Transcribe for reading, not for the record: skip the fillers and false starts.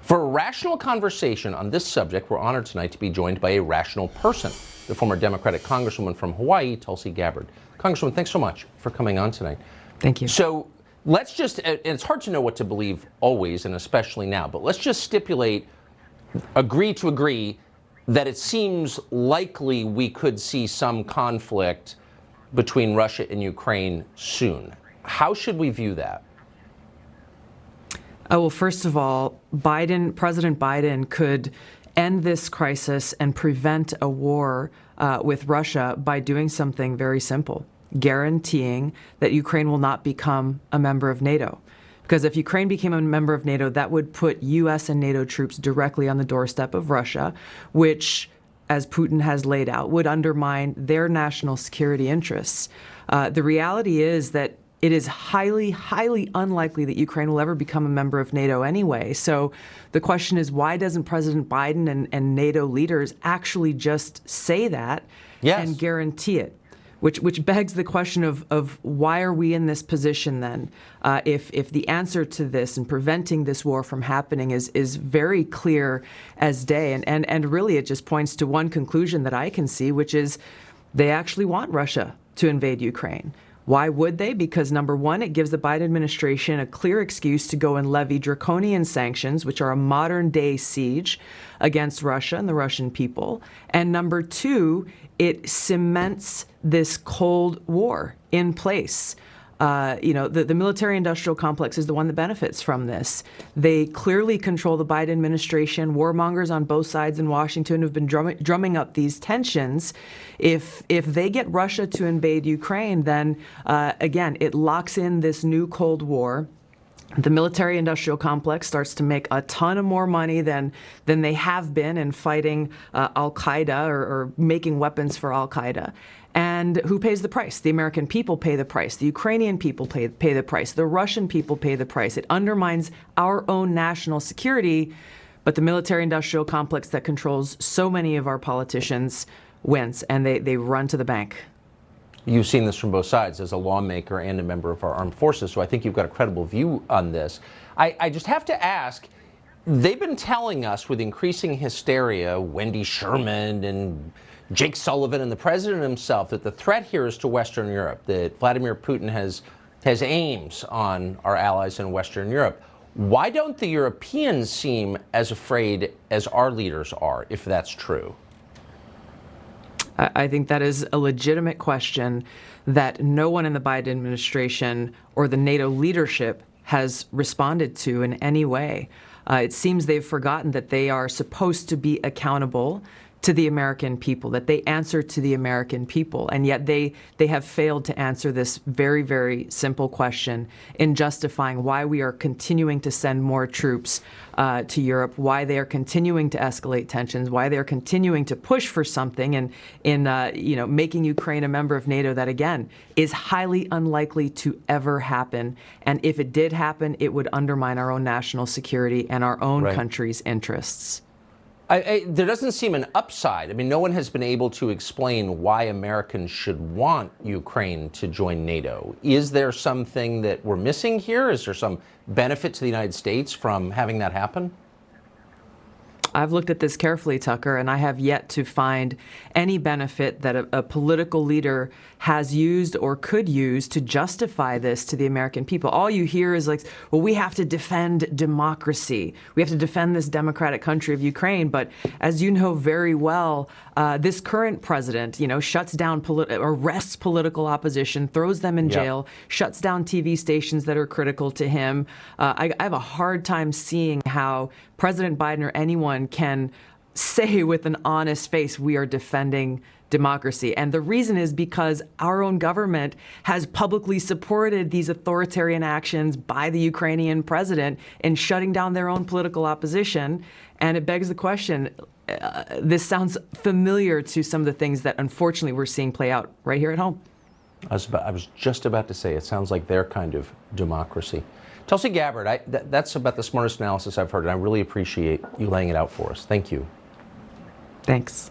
For a rational conversation on this subject, we're honored tonight to be joined by a rational person, the former Democratic Congresswoman from Hawaii, Tulsi Gabbard. Congresswoman, thanks so much for coming on tonight. Thank you. So let's just, and it's hard to know what to believe always, and especially now, but let's just stipulate, agree to agree, that it seems likely we could see some conflict between Russia and Ukraine soon. How should we view that? Well, first of all, President Biden could end this crisis and prevent a war with Russia by doing something very simple, guaranteeing that Ukraine will not become a member of NATO. Because if Ukraine became a member of NATO, that would put U.S. and NATO troops directly on the doorstep of Russia, which, as Putin has laid out, would undermine their national security interests. The reality is that it is highly, highly unlikely that Ukraine will ever become a member of NATO anyway. So the question is, why doesn't President Biden and NATO leaders actually just say that and guarantee it? Which begs the question of why are we in this position then? If the answer to this and preventing this war from happening is very clear as day, and really it just points to one conclusion that I can see, which is they actually want Russia to invade Ukraine. Why would they? Because number one, it gives the Biden administration a clear excuse to go and levy draconian sanctions, which are a modern day siege against Russia and the Russian people. And number two, it cements this Cold War in place. The military-industrial complex is the one that benefits from this. They clearly control the Biden administration. Warmongers on both sides in Washington have been drumming up these tensions. If they get Russia to invade Ukraine, then again, it locks in this new Cold War. The military-industrial complex starts to make a ton of more money than they have been in fighting al-Qaeda or making weapons for al-Qaeda. And who pays the price? The American people pay the price. The Ukrainian people pay the price. The Russian people pay the price. It undermines our own national security, but the military-industrial complex that controls so many of our politicians wins, and they run to the bank. You've seen this from both sides as a lawmaker and a member of our armed forces, so I think you've got a credible view on this. I just have to ask, they've been telling us with increasing hysteria, Wendy Sherman and Jake Sullivan and the president himself, that the threat here is to Western Europe, that Vladimir Putin has aims on our allies in Western Europe. Why don't the Europeans seem as afraid as our leaders are, if that's true? I think that is a legitimate question that no one in the Biden administration or the NATO leadership has responded to in any way. It seems they've forgotten that they are supposed to be accountable to the American people, that they answer to the American people, and yet they have failed to answer this very, very simple question in justifying why we are continuing to send more troops to Europe, why they are continuing to escalate tensions, why they are continuing to push for something in making Ukraine a member of NATO that, again, is highly unlikely to ever happen. And if it did happen, it would undermine our own national security and our own country's interests. There doesn't seem an upside. I mean, no one has been able to explain why Americans should want Ukraine to join NATO. Is there something that we're missing here? Is there some benefit to the United States from having that happen? I've looked at this carefully, Tucker, and I have yet to find any benefit that a political leader has used or could use to justify this to the American people. All you hear is like, well, we have to defend democracy. We have to defend this democratic country of Ukraine. But as you know very well, this current president, shuts down, arrests political opposition, throws them in jail, shuts down TV stations that are critical to him. I have a hard time seeing how President Biden or anyone can say with an honest face, we are defending democracy. And the reason is because our own government has publicly supported these authoritarian actions by the Ukrainian president in shutting down their own political opposition. And it begs the question, this sounds familiar to some of the things that unfortunately we're seeing play out right here at home. I was just about to say, it sounds like their kind of democracy. Tulsi Gabbard, that's about the smartest analysis I've heard, and I really appreciate you laying it out for us. Thank you. Thanks.